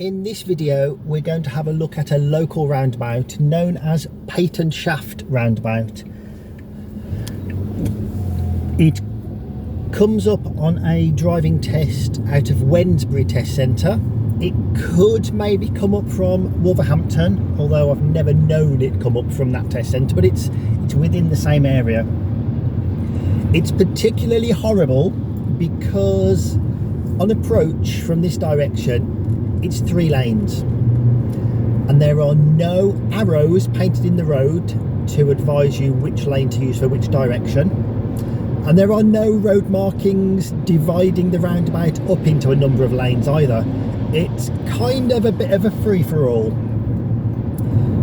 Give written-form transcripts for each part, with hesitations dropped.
In this video, we're going to have a look at a local roundabout known as Peyton Shaft Roundabout. It comes up on a driving test out of Wednesbury test centre. It could maybe come up from Wolverhampton, although I've never known it come up from that test centre, but it's within the same area. It's particularly horrible because on approach from this direction, it's 3 lanes and there are no arrows painted in the road to advise you which lane to use for which direction, and there are no road markings dividing the roundabout up into a number of lanes either. It's kind of a bit of a free-for-all.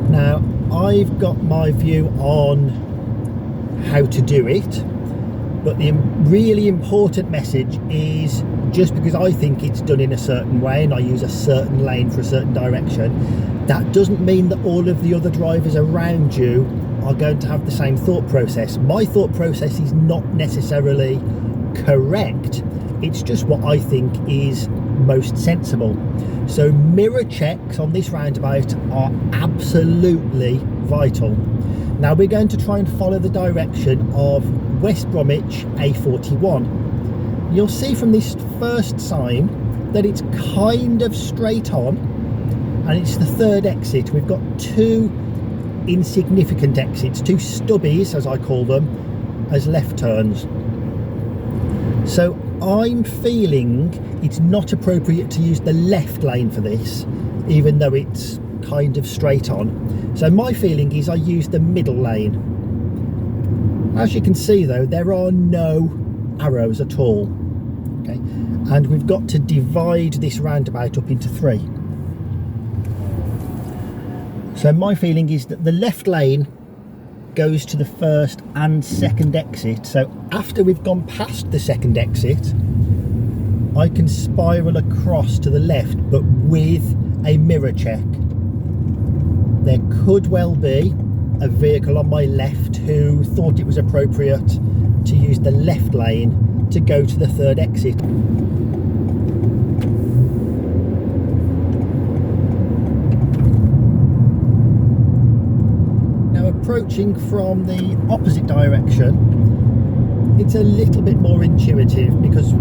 Now, I've got my view on how to do it, but the really important message is, just because I think it's done in a certain way and I use a certain lane for a certain direction, that doesn't mean that all of the other drivers around you are going to have the same thought process. My thought process is not necessarily correct, it's just what I think is most sensible. So mirror checks on this roundabout are absolutely vital. Now we're going to try and follow the direction of West Bromwich A41. You'll see from this first sign that it's kind of straight on, and it's the third exit. We've got 2 insignificant exits, 2 stubbies as I call them, as left turns. So I'm feeling it's not appropriate to use the left lane for this, even though it's kind of straight on. So my feeling is I use the middle lane. As you can see though, there are no arrows at all. Okay, and we've got to divide this roundabout up into 3. So my feeling is that the left lane goes to the first and second exit. So after we've gone past the second exit, I can spiral across to the left, but with a mirror check. There could well be a vehicle on my left who thought it was appropriate to use the left lane to go to the third exit. Now approaching from the opposite direction, it's a little bit more intuitive because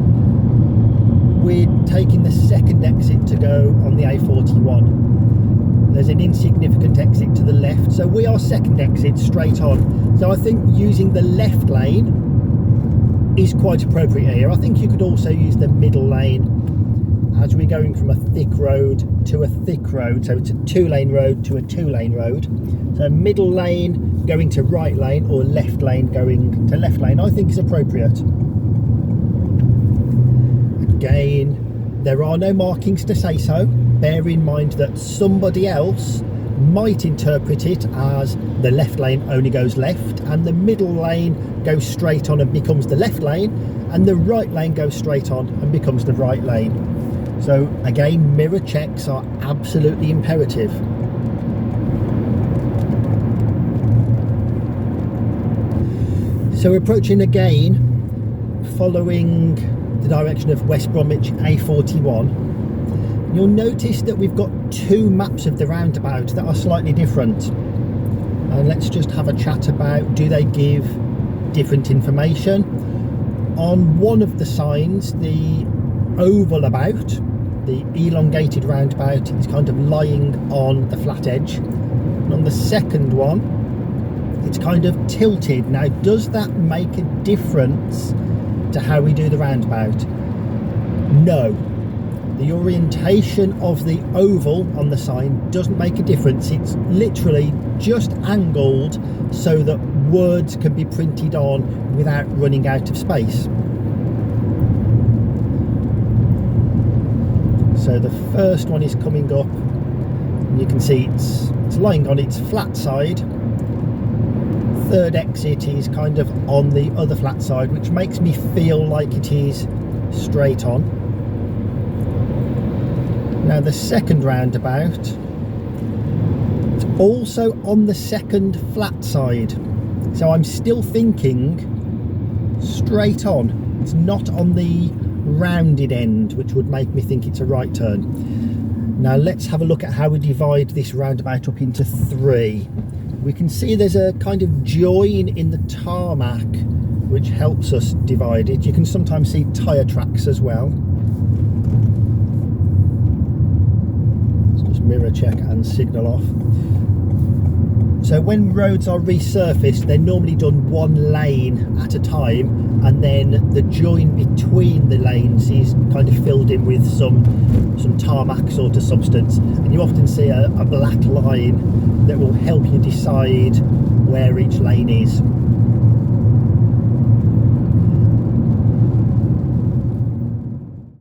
we're taking the second exit to go on the A41. There's an insignificant exit to the left, so we are second exit straight on. So I think using the left lane is quite appropriate here. I think you could also use the middle lane as we're going from a thick road to a thick road. So it's a 2-lane road to a 2-lane road. So middle lane going to right lane, or left lane going to left lane, I think is appropriate. Again, there are no markings to say so. Bear in mind that somebody else might interpret it as the left lane only goes left and the middle lane goes straight on and becomes the left lane, and the right lane goes straight on and becomes the right lane. So again, mirror checks are absolutely imperative. So we're approaching again, following the direction of West Bromwich A41. You'll notice that we've got 2 maps of the roundabout that are slightly different, and let's just have a chat about, do they give different information? On one of the signs, the oval about, the elongated roundabout, is kind of lying on the flat edge, and on the second one it's kind of tilted. Now, does that make a difference to how we do the roundabout? No. The orientation of the oval on the sign doesn't make a difference. It's literally just angled so that words can be printed on without running out of space. So the first one is coming up, and you can see it's lying on its flat side. Third exit is kind of on the other flat side, which makes me feel like it is straight on. Now the second roundabout, it's also on the second flat side, so I'm still thinking straight on. It's not on the rounded end, which would make me think it's a right turn. Now let's have a look at how we divide this roundabout up into 3. We can see there's a kind of join in the tarmac which helps us divide it. You can sometimes see tyre tracks as well. Let's just mirror check and signal off. So when roads are resurfaced, they're normally done one lane at a time, and then the join between the lanes is kind of filled in with some tarmac sort of substance, and you often see a black line that will help you decide where each lane is.